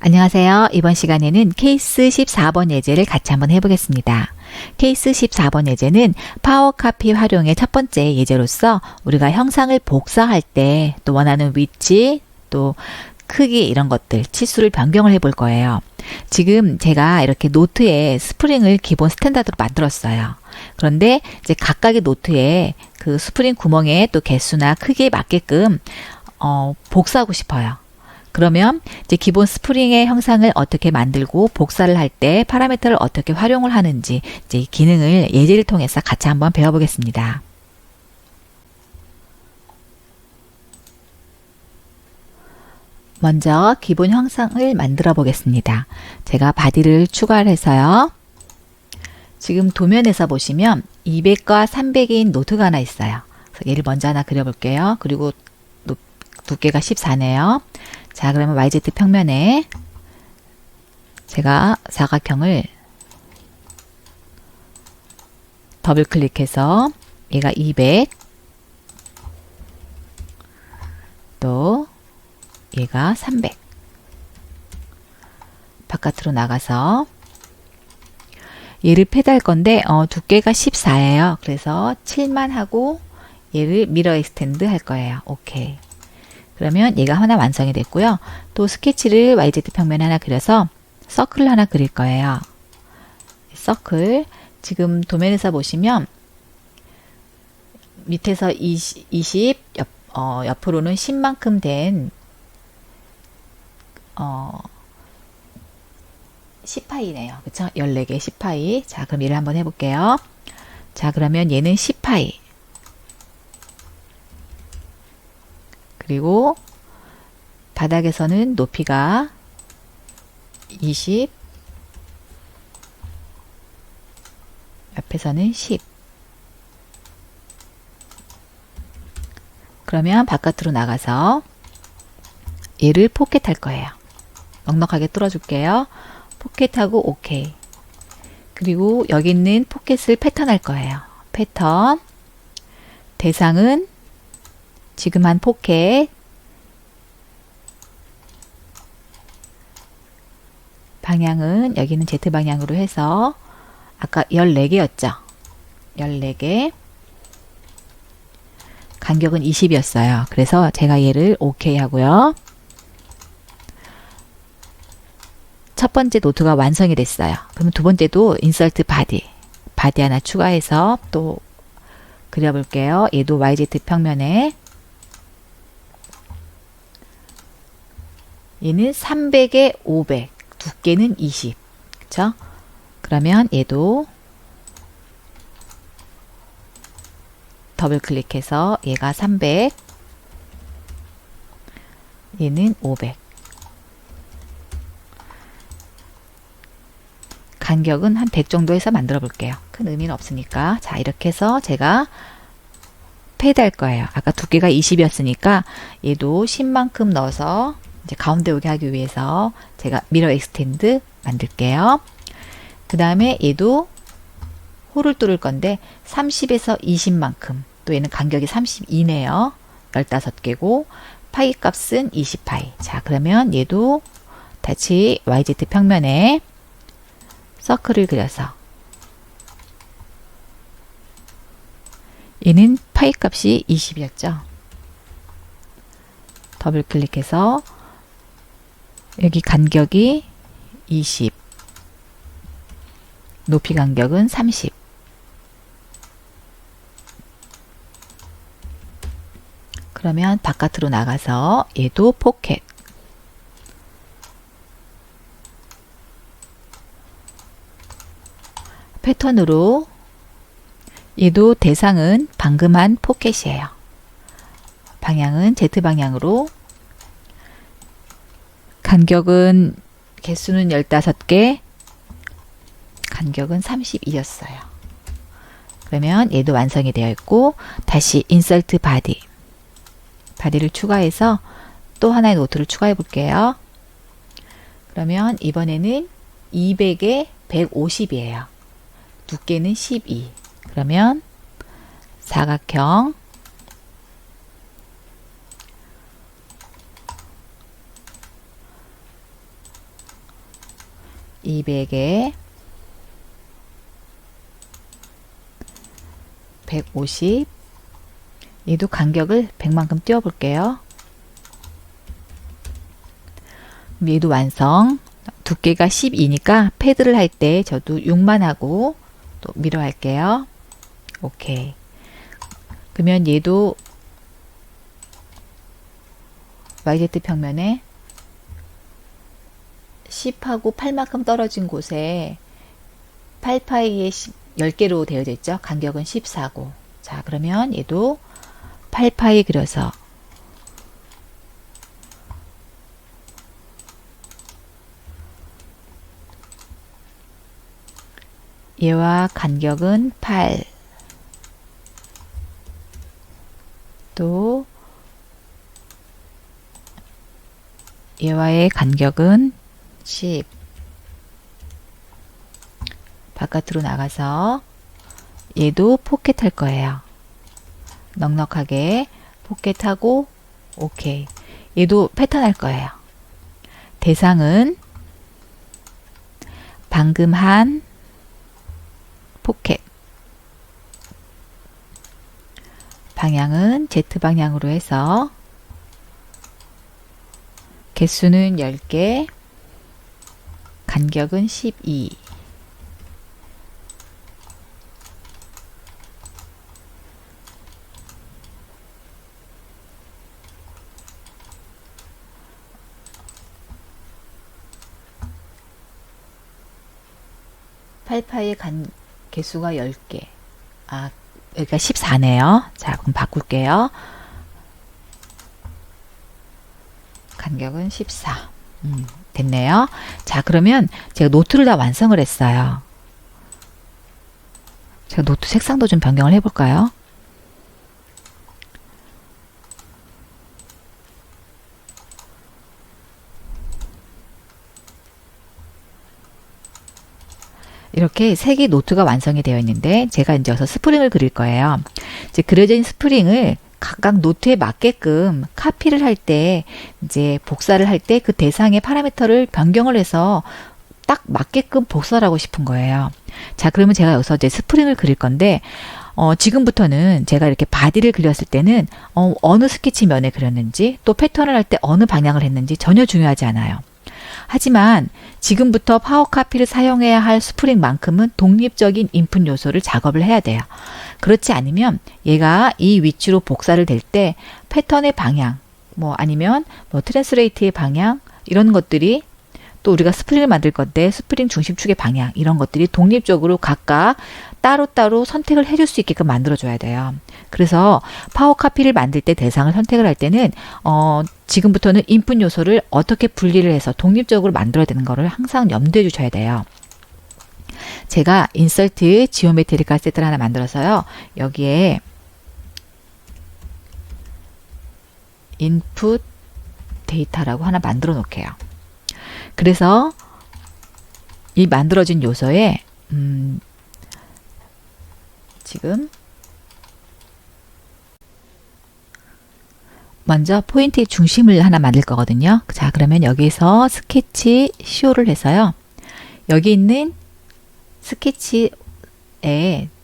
안녕하세요. 이번 시간에는 케이스 14번 예제를 같이 한번 해보겠습니다. 케이스 14번 예제는 파워카피 활용의 첫 번째 예제로서 우리가 형상을 복사할 때 또 원하는 위치, 또 크기 이런 것들, 치수를 변경을 해볼 거예요. 지금 제가 이렇게 노트에 스프링을 기본 스탠다드로 만들었어요. 그런데 이제 각각의 노트에 그 스프링 구멍에 또 개수나 크기에 맞게끔 복사하고 싶어요. 그러면 이제 기본 스프링의 형상을 어떻게 만들고 복사를 할 때 파라미터를 어떻게 활용을 하는지 이제 이 기능을 예제를 통해서 같이 한번 배워보겠습니다. 먼저 기본 형상을 만들어 보겠습니다. 제가 바디를 추가를 해서요. 지금 도면에서 보시면 200과 300인 노트가 하나 있어요. 그래서 얘를 먼저 하나 그려볼게요. 그리고 두께가 14네요. 자, 그러면 YZ 평면에 제가 사각형을 더블 클릭해서 얘가 200, 또 얘가 300. 바깥으로 나가서 얘를 패드할 건데 두께가 14예요. 그래서 7만 하고 얘를 미러 익스텐드 할 거예요. 오케이. 그러면 얘가 하나 완성이 됐고요. 또 스케치를 YZ 평면에 하나 그려서 서클을 하나 그릴 거예요. 서클. 지금 도면에서 보시면 밑에서 20, 옆으로는 10만큼 된 10파이네요. 그쵸? 14개 10파이. 자, 그럼 얘를 한번 해볼게요. 자, 그러면 얘는 10파이. 그리고 바닥에서는 높이가 20, 옆에서는 10. 그러면 바깥으로 나가서 얘를 포켓할 거예요. 넉넉하게 뚫어줄게요. 포켓하고 오케이. 그리고 여기 있는 포켓을 패턴할 거예요. 패턴. 대상은 지금 한 포켓. 방향은 여기는 Z방향으로 해서 아까 14개였죠. 14개. 간격은 20이었어요. 그래서 제가 얘를 오케이 하고요. 첫 번째 노트가 완성이 됐어요. 그러면 두 번째도 인설트 바디. 바디 하나 추가해서 또 그려볼게요. 얘도 YZ 평면에 얘는 300에 500, 두께는 20. 그쵸? 그러면 얘도 더블 클릭해서 얘가 300, 얘는 500. 간격은 한 100 정도 해서 만들어 볼게요. 큰 의미는 없으니까. 자, 이렇게 해서 제가 패드 할 거예요. 아까 두께가 20이었으니까 얘도 10만큼 넣어서 이제 가운데 오게 하기 위해서 제가 미러 익스텐드 만들게요. 그 다음에 얘도 홀을 뚫을 건데 30에서 20만큼. 또 얘는 간격이 32네요. 15개고 파이 값은 20파이. 자, 그러면 얘도 다시 YZ 평면에 서클을 그려서 얘는 파이 값이 20이었죠. 더블 클릭해서 여기 간격이 20, 높이 간격은 30. 그러면 바깥으로 나가서 얘도 포켓. 패턴으로 얘도 대상은 방금 한 포켓이에요. 방향은 Z방향으로. 간격은 개수는 15개, 간격은 32였어요. 그러면 얘도 완성이 되어 있고 다시 인설트 바디. 바디를 추가해서 또 하나의 노트를 추가해 볼게요. 그러면 이번에는 200에 150이에요. 두께는 12. 그러면 사각형 200에 150. 얘도 간격을 100만큼 띄워 볼게요. 얘도 완성. 두께가 12니까 패드를 할 때 저도 6만 하고 또 미러 할게요. 오케이. 그러면 얘도 YZ 평면에 10하고 8만큼 떨어진 곳에 8파이에 10개로 되어져 있죠. 간격은 14고. 자, 그러면 얘도 8파이 그려서 얘와 간격은 8. 또 얘와의 간격은 10. 바깥으로 나가서 얘도 포켓 할 거예요. 넉넉하게 포켓하고 오케이. 얘도 패턴 할 거예요. 대상은 방금 한 포켓. 방향은 Z방향으로 해서 개수는 10개, 간격은 12. 팔파의 개수가 10개. 아, 여기가 14네요. 자, 그럼 바꿀게요. 간격은 14. 됐네요. 자, 그러면 제가 노트를 다 완성을 했어요. 제가 노트 색상도 좀 변경을 해볼까요? 이렇게 3개 노트가 완성이 되어 있는데 제가 이제 여기서 스프링을 그릴 거예요. 이제 그려진 스프링을 각각 노트에 맞게끔 카피를 할 때 이제 복사를 할 때 그 대상의 파라미터를 변경을 해서 딱 맞게끔 복사를 하고 싶은 거예요. 자, 그러면 제가 여기서 이제 스프링을 그릴 건데 지금부터는 제가 이렇게 바디를 그렸을 때는 어느 스케치면에 그렸는지 또 패턴을 할 때 어느 방향을 했는지 전혀 중요하지 않아요. 하지만 지금부터 파워카피를 사용해야 할 스프링만큼은 독립적인 인풋 요소를 작업을 해야 돼요. 그렇지 않으면 얘가 이 위치로 복사를 될 때 패턴의 방향, 뭐 아니면 뭐 트랜스레이트의 방향 이런 것들이 또 우리가 스프링을 만들 건데 스프링 중심축의 방향 이런 것들이 독립적으로 각각 따로따로 선택을 해줄 수 있게끔 만들어줘야 돼요. 그래서 파워카피를 만들 때 대상을 선택을 할 때는 지금부터는 인풋 요소를 어떻게 분리를 해서 독립적으로 만들어야 되는 거를 항상 염두에 주셔야 돼요. 제가 인설트 지오메트리컬 세트를 하나 만들어서요. 여기에 인풋 데이터라고 하나 만들어 놓을게요. 그래서 이 만들어진 요소에 지금 먼저 포인트의 중심을 하나 만들 거거든요. 자, 그러면 여기서 스케치 쇼를 해서요. 여기 있는 스케치에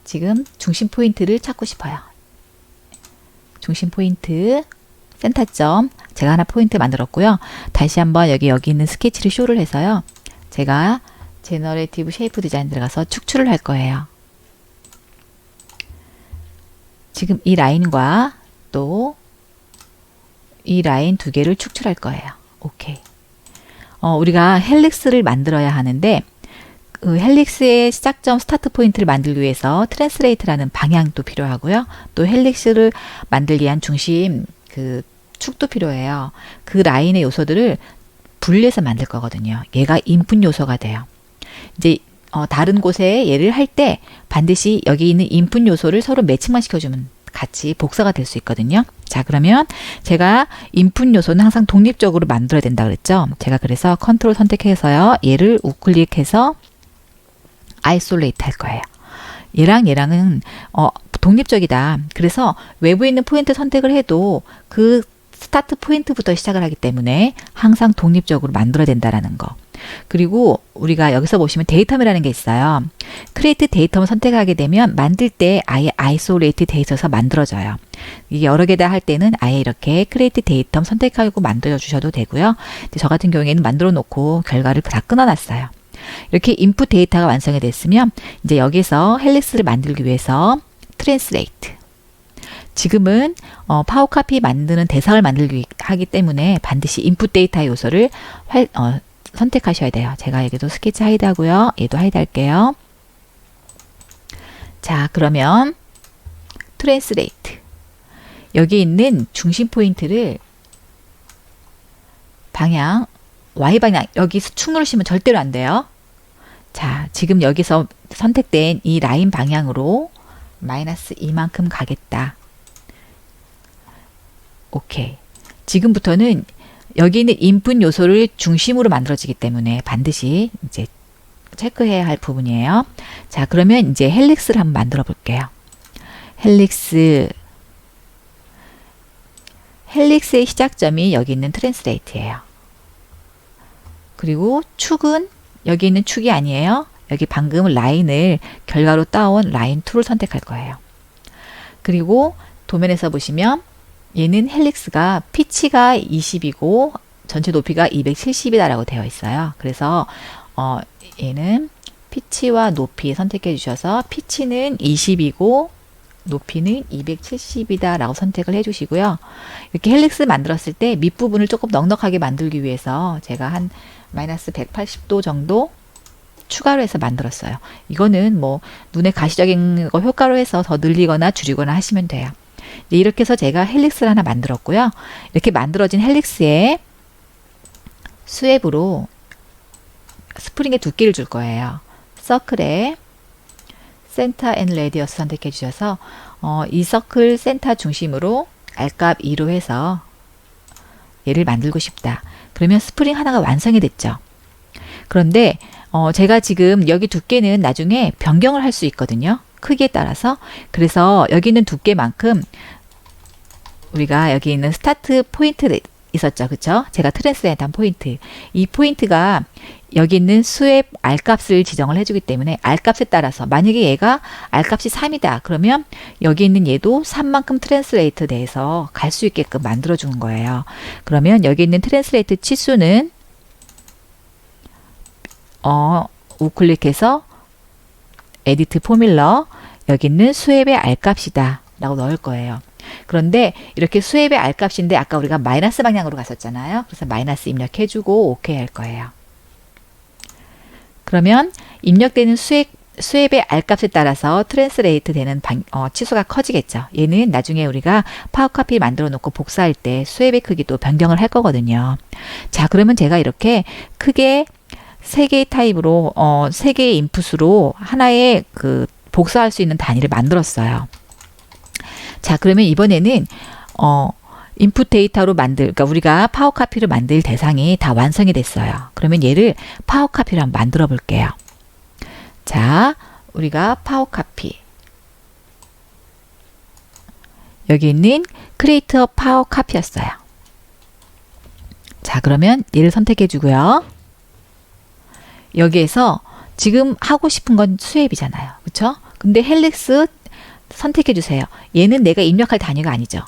지금 중심 포인트를 찾고 싶어요. 중심 포인트, 센터점 제가 하나 포인트 만들었고요. 다시 한번 여기 있는 스케치를 쇼를 해서요. 제가 제너레이티브 쉐이프 디자인 들어가서 축출을 할 거예요. 지금 이 라인과 또 이 라인 두 개를 축출할 거예요. 오케이. 우리가 헬릭스를 만들어야 하는데 그 헬릭스의 시작점 스타트 포인트를 만들기 위해서 트랜스레이트라는 방향도 필요하고요. 또 헬릭스를 만들기 위한 중심 그 축도 필요해요. 그 라인의 요소들을 분리해서 만들 거거든요. 얘가 인풋 요소가 돼요. 이제 다른 곳에 얘를 할 때 반드시 여기 있는 인풋 요소를 서로 매칭만 시켜주면 같이 복사가 될 수 있거든요. 자, 그러면 제가 인풋 요소는 항상 독립적으로 만들어야 된다 그랬죠. 제가 그래서 컨트롤 선택해서요. 얘를 우클릭해서 아이솔레이트 할 거예요. 얘랑은 독립적이다. 그래서 외부에 있는 포인트 선택을 해도 그 스타트 포인트부터 시작을 하기 때문에 항상 독립적으로 만들어야 된다라는 거. 그리고 우리가 여기서 보시면 데이텀이라는 게 있어요. 크리에이트 데이텀을 선택하게 되면 만들 때 아예 아이솔레이트 돼 있어서 만들어져요. 이게 여러 개다 할 때는 아예 이렇게 크리에이트 데이텀 선택하고 만들어 주셔도 되고요. 저 같은 경우에는 만들어 놓고 결과를 다 끊어놨어요. 이렇게 인풋 데이터가 완성이 됐으면 이제 여기서 헬릭스를 만들기 위해서 트랜스레이트. 지금은 파워카피 만드는 대상을 만들기 하기 때문에 반드시 인풋 데이터 요소를 선택하셔야 돼요. 제가 여기도 스케치 하이드 하고요. 얘도 하이드 할게요. 자, 그러면 트랜스레이트. 여기 있는 중심 포인트를 방향 Y방향 여기서 축 누르시면 절대로 안 돼요. 자, 지금 여기서 선택된 이 라인 방향으로 마이너스 2만큼 가겠다. 오케이. 지금부터는 여기 있는 인풋 요소를 중심으로 만들어지기 때문에 반드시 이제 체크해야 할 부분이에요. 자, 그러면 이제 헬릭스를 한번 만들어 볼게요. 헬릭스의 시작점이 여기 있는 트랜스레이트예요. 그리고 축은 여기 있는 축이 아니에요. 여기 방금 라인을 결과로 따온 라인 2를 선택할 거예요. 그리고 도면에서 보시면 얘는 헬릭스가 피치가 20이고 전체 높이가 270이다 라고 되어 있어요. 그래서 얘는 피치와 높이 선택해 주셔서 피치는 20이고 높이는 270이다 라고 선택을 해 주시고요. 이렇게 헬릭스 만들었을 때 밑부분을 조금 넉넉하게 만들기 위해서 제가 한 마이너스 180도 정도 추가로 해서 만들었어요. 이거는 뭐 눈에 가시적인 거 효과로 해서 더 늘리거나 줄이거나 하시면 돼요. 이렇게 해서 제가 헬릭스를 하나 만들었고요. 이렇게 만들어진 헬릭스에 스왑으로 스프링의 두께를 줄 거예요. 서클에 센터 앤 레디어스 선택해 주셔서 이 서클 센터 중심으로 R값 2로 해서 얘를 만들고 싶다. 그러면 스프링 하나가 완성이 됐죠. 그런데 제가 지금 여기 두께는 나중에 변경을 할 수 있거든요. 크기에 따라서. 그래서 여기 있는 두께만큼 우리가 여기 있는 스타트 포인트 있었죠. 그쵸? 제가 트랜스레이트 한 포인트. 이 포인트가 여기 있는 스왑 R값을 지정을 해주기 때문에 R값에 따라서 만약에 얘가 R값이 3이다. 그러면 여기 있는 얘도 3만큼 트랜스레이트 돼서 갈 수 있게끔 만들어주는 거예요. 그러면 여기 있는 트랜스레이트 치수는 우클릭해서 에디트 포뮬러 여기 있는 스왑의 R값이다 라고 넣을 거예요. 그런데 이렇게 스왑의 R값인데 아까 우리가 마이너스 방향으로 갔었잖아요. 그래서 마이너스 입력해주고 오케이 할 거예요. 그러면 입력되는 스왑의 R값에 따라서 트랜스레이트 되는 치수가 커지겠죠. 얘는 나중에 우리가 파워카피 만들어 놓고 복사할 때 스왑의 크기도 변경을 할 거거든요. 자, 그러면 제가 이렇게 크게 3개의 타입으로 3개의 인풋으로 하나의 그 복사할 수 있는 단위를 만들었어요. 자, 그러면 이번에는 인풋 데이터로 그러니까 우리가 파워카피를 만들 대상이 다 완성이 됐어요. 그러면 얘를 파워카피로 한번 만들어 볼게요. 자, 우리가 파워카피 여기 있는 크리에이터 파워카피였어요. 자, 그러면 얘를 선택해 주고요. 여기에서 지금 하고 싶은 건 스왑이잖아요. 그쵸? 근데 헬릭스 선택해 주세요. 얘는 내가 입력할 단위가 아니죠.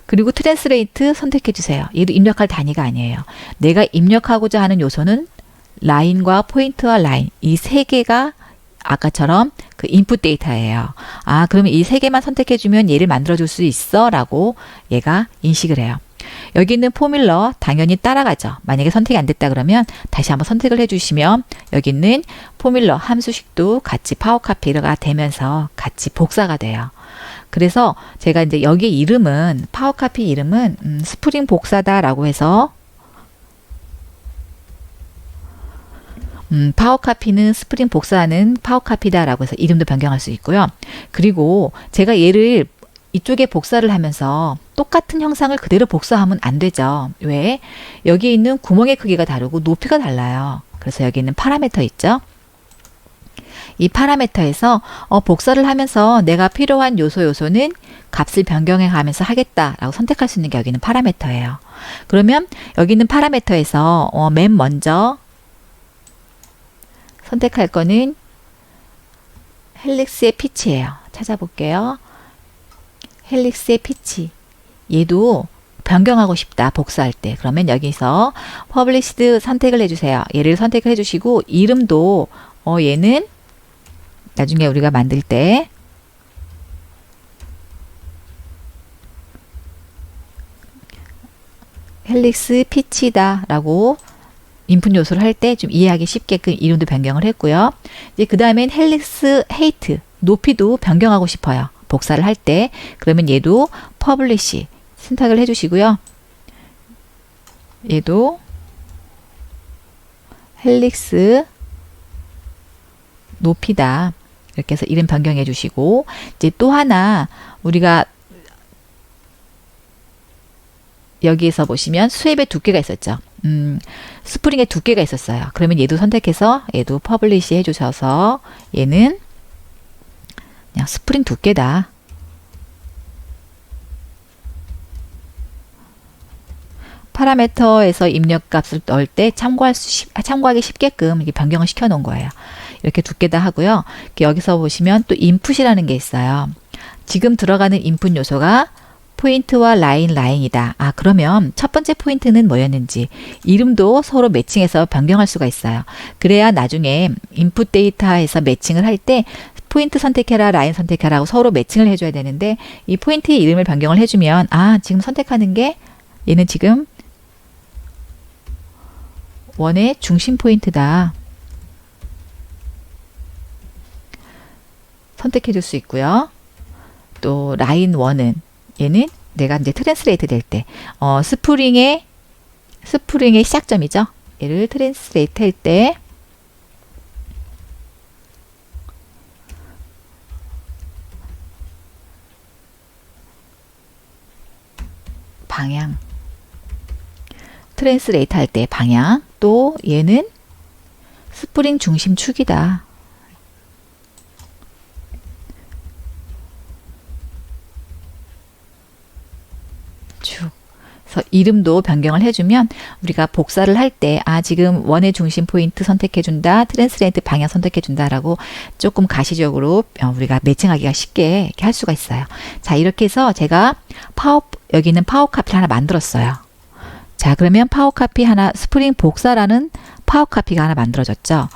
그리고 트랜스레이트 선택해 주세요. 얘도 입력할 단위가 아니에요. 내가 입력하고자 하는 요소는 라인과 포인트와 라인 이 3개가 아까처럼 그 인풋 데이터예요. 아, 그러면 이 3개만 선택해 주면 얘를 만들어 줄 수 있어 라고 얘가 인식을 해요. 여기 있는 포뮬러 당연히 따라가죠. 만약에 선택이 안 됐다 그러면 다시 한번 선택을 해주시면 여기 있는 포뮬러 함수식도 같이 파워카피가 되면서 같이 복사가 돼요. 그래서 제가 이제 여기 이름은 파워카피 이름은 스프링 복사다라고 해서 파워카피는 스프링 복사하는 파워카피다라고 해서 이름도 변경할 수 있고요. 그리고 제가 얘를 이쪽에 복사를 하면서 똑같은 형상을 그대로 복사하면 안 되죠. 왜? 여기 있는 구멍의 크기가 다르고 높이가 달라요. 그래서 여기 있는 파라미터 있죠. 이 파라미터에서 복사를 하면서 내가 필요한 요소는 값을 변경해 가면서 하겠다라고 선택할 수 있는 게 여기 있는 파라미터예요. 그러면 여기 있는 파라미터에서 맨 먼저 선택할 거는 헬릭스의 피치예요. 찾아볼게요. 헬릭스의 피치. 얘도 변경하고 싶다. 복사할 때. 그러면 여기서 퍼블리시드 선택을 해주세요. 얘를 선택을 해주시고 이름도 얘는 나중에 우리가 만들 때 헬릭스 피치다 라고 인풋 요소를 할 때 좀 이해하기 쉽게끔 이름도 변경을 했고요. 이제 그 다음엔 헬릭스 헤이트 높이도 변경하고 싶어요. 복사를 할 때. 그러면 얘도 퍼블리시 선택을 해주시고요. 얘도 헬릭스 높이다. 이렇게 해서 이름 변경해 주시고 이제 또 하나 우리가 여기에서 보시면 스웹의 두께가 있었죠. 스프링의 두께가 있었어요. 그러면 얘도 선택해서 얘도 퍼블리시 해주셔서 얘는 그냥 스프링 두께다. 파라미터에서 입력값을 넣을 때 참고하기 쉽게끔 이렇게 변경을 시켜 놓은 거예요. 이렇게 두께다 하고요. 여기서 보시면 또 인풋이라는 게 있어요. 지금 들어가는 인풋 요소가 포인트와 라인이다. 그러면 첫 번째 포인트는 뭐였는지 이름도 서로 매칭해서 변경할 수가 있어요. 그래야 나중에 인풋 데이터에서 매칭을 할 때 포인트 선택해라, 라인 선택해라 하고 서로 매칭을 해줘야 되는데 이 포인트의 이름을 변경을 해주면 지금 선택하는 게 얘는 지금 원의 중심 포인트다. 선택해 줄 수 있고요. 또 라인 1은 얘는 내가 이제 트랜스레이트 될 때 스프링의 시작점이죠. 얘를 트랜스레이트 할 때 방향 트랜스레이트 할 때 방향 또 얘는 스프링 중심 축이다. 그래서 이름도 변경을 해주면 우리가 복사를 할 때 지금 원의 중심 포인트 선택해준다. 트랜스레이트 방향 선택해준다라고 조금 가시적으로 우리가 매칭하기가 쉽게 이렇게 할 수가 있어요. 자, 이렇게 해서 제가 여기는 파워카피를 하나 만들었어요. 자, 그러면 파워카피 하나 스프링 복사라는 파워카피가 하나 만들어졌죠.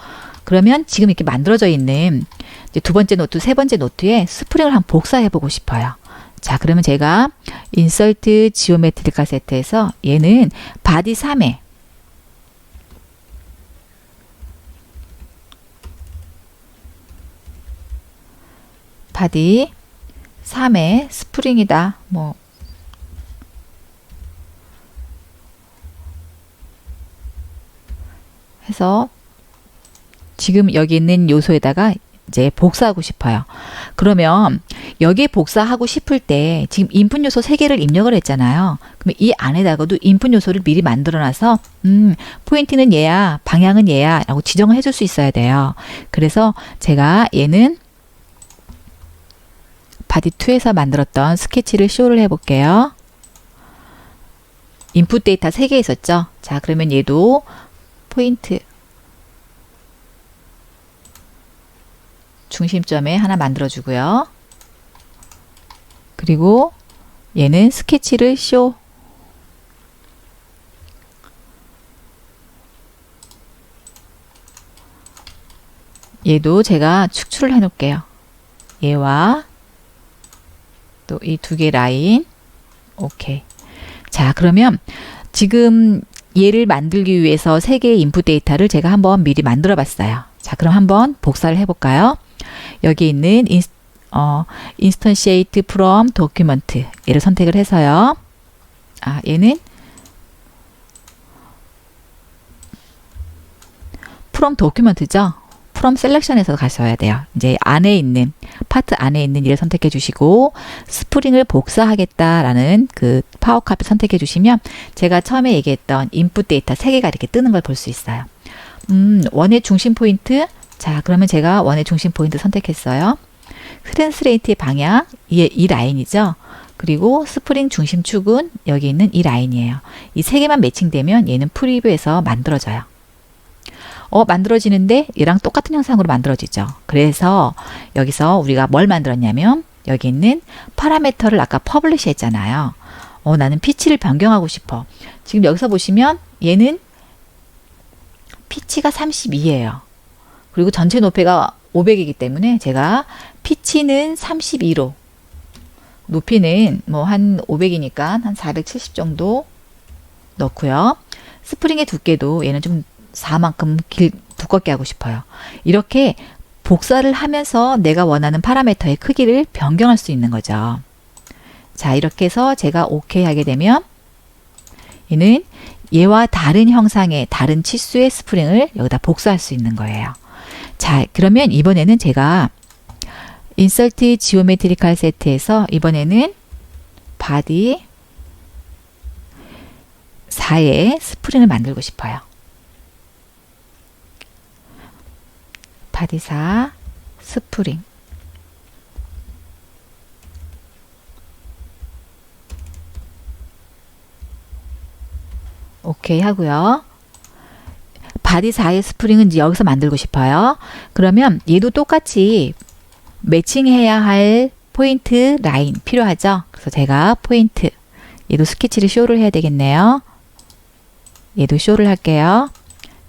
그러면 지금 이렇게 만들어져 있는 이제 두 번째 노트, 세 번째 노트에 스프링을 한번 복사해 보고 싶어요. 자, 그러면 제가 인설트 지오메트리컬 세트에서 얘는 바디 3에 바디 3에 스프링이다. 해서 지금 여기 있는 요소에다가 이제 복사하고 싶어요. 그러면 여기에 복사하고 싶을 때 지금 인풋 요소 3개를 입력을 했잖아요. 그러면 이 안에다가도 인풋 요소를 미리 만들어 놔서 포인트는 얘야, 방향은 얘야 라고 지정을 해줄 수 있어야 돼요. 그래서 제가 얘는 바디 2에서 만들었던 스케치를 쇼를 해볼게요. 인풋 데이터 3개 있었죠. 자, 그러면 얘도 포인트 중심점에 하나 만들어 주고요. 그리고 얘는 스케치를 쇼 얘도 제가 축출을 해 놓을게요. 얘와 또 이 두 개 라인 오케이. 자, 그러면 지금 얘를 만들기 위해서 3개의 인풋 데이터를 제가 한번 미리 만들어 봤어요. 자, 그럼 한번 복사를 해볼까요? 여기 있는 instantiate from document 얘를 선택을 해서요. 얘는 from document죠. from selection에서 가셔야 돼요. 이제 안에 있는 파트 안에 있는 얘를 선택해 주시고 스프링을 복사하겠다라는 그 파워카피 선택해 주시면 제가 처음에 얘기했던 인풋 데이터 3개가 이렇게 뜨는 걸 볼 수 있어요. 원의 중심 포인트. 자, 그러면 제가 원의 중심 포인트 선택했어요. 트랜스레이트의 방향, 이 라인이죠. 그리고 스프링 중심 축은 여기 있는 이 라인이에요. 이 3개만 매칭되면 얘는 프리뷰에서 만들어져요. 만들어지는데 얘랑 똑같은 형상으로 만들어지죠. 그래서 여기서 우리가 뭘 만들었냐면 여기 있는 파라미터를 아까 퍼블리시 했잖아요. 나는 피치를 변경하고 싶어. 지금 여기서 보시면 얘는 피치가 32예요. 그리고 전체 높이가 500이기 때문에 제가 피치는 32로, 높이는 뭐 한 500이니까 한 470 정도 넣고요. 스프링의 두께도 얘는 좀 4만큼 두껍게 하고 싶어요. 이렇게 복사를 하면서 내가 원하는 파라미터의 크기를 변경할 수 있는 거죠. 자, 이렇게 해서 제가 오케이 하게 되면 얘는 얘와 다른 형상의 다른 치수의 스프링을 여기다 복사할 수 있는 거예요. 자, 그러면 이번에는 제가 인설트 지오메트리컬 세트에서 이번에는 바디 4의 스프링을 만들고 싶어요. 바디 4 스프링. 오케이 하고요. 바디 4의 스프링은 이제 여기서 만들고 싶어요. 그러면 얘도 똑같이 매칭해야 할 포인트 라인 필요하죠. 그래서 제가 포인트, 얘도 스케치를 쇼를 해야 되겠네요. 얘도 쇼를 할게요.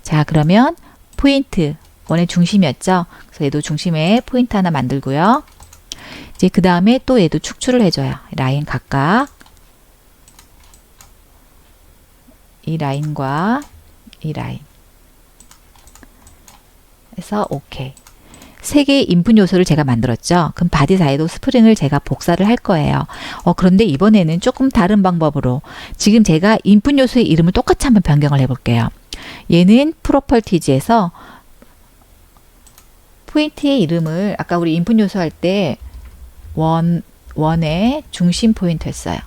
자, 그러면 포인트, 원의 중심이었죠. 그래서 얘도 중심에 포인트 하나 만들고요. 이제 그 다음에 또 얘도 축출을 해줘요. 라인 각각. 이 라인과 이 라인. 해서 오케이. 세 개의 인풋 요소를 제가 만들었죠. 그럼 바디 사이도 스프링을 제가 복사를 할 거예요. 그런데 이번에는 조금 다른 방법으로 지금 제가 인풋 요소의 이름을 똑같이 한번 변경을 해볼게요. 얘는 프로퍼티지에서 포인트의 이름을 아까 우리 인풋 요소 할 때 원의 중심 포인트 했어요.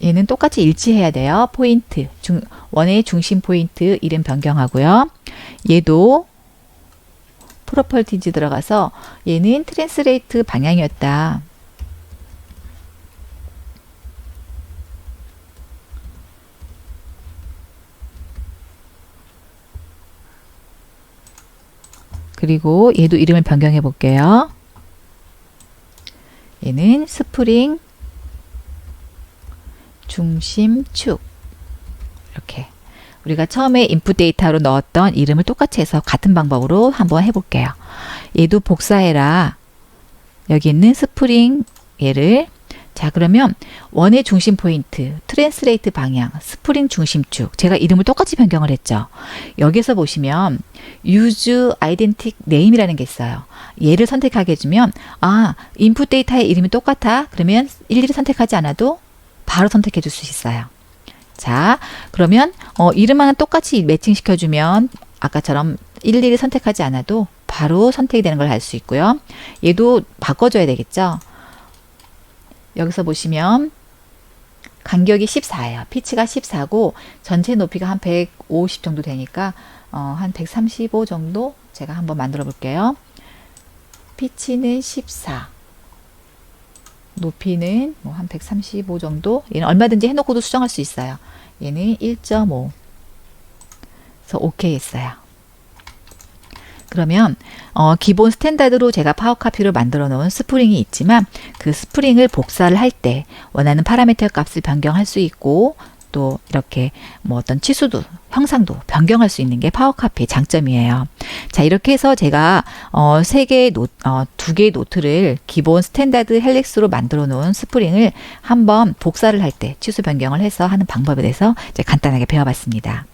얘는 똑같이 일치해야 돼요. 포인트, 원의 중심 포인트 이름 변경하고요. 얘도 프로퍼티즈 들어가서 얘는 트랜스레이트 방향이었다. 그리고 얘도 이름을 변경해 볼게요. 얘는 스프링 중심축. 이렇게 우리가 처음에 인풋 데이터로 넣었던 이름을 똑같이 해서 같은 방법으로 한번 해볼게요. 얘도 복사해라. 여기 있는 스프링 얘를, 자, 그러면 원의 중심 포인트, 트랜스레이트 방향, 스프링 중심축, 제가 이름을 똑같이 변경을 했죠. 여기서 보시면 use identic name이라는 게 있어요. 얘를 선택하게 해주면 인풋 데이터의 이름이 똑같아. 그러면 일일이 선택하지 않아도 바로 선택해 줄 수 있어요. 자, 그러면 이름 하나 똑같이 매칭 시켜주면 아까처럼 일일이 선택하지 않아도 바로 선택이 되는 걸 알 수 있고요. 얘도 바꿔줘야 되겠죠. 여기서 보시면 간격이 14예요. 피치가 14고 전체 높이가 한 150 정도 되니까 한 135 정도 제가 한번 만들어 볼게요. 피치는 14. 높이는 뭐 한 135 정도. 얘는 얼마든지 해놓고도 수정할 수 있어요. 얘는 1.5. 그래서 오케이 했어요. 그러면 기본 스탠다드로 제가 파워카피로 만들어 놓은 스프링이 있지만 그 스프링을 복사를 할 때 원하는 파라미터 값을 변경할 수 있고 또 이렇게 뭐 어떤 치수도 형상도 변경할 수 있는 게 파워카피의 장점이에요. 자, 이렇게 해서 제가 두 개의 노트를 기본 스탠다드 헬릭스로 만들어 놓은 스프링을 한번 복사를 할 때 치수 변경을 해서 하는 방법에 대해서 이제 간단하게 배워봤습니다.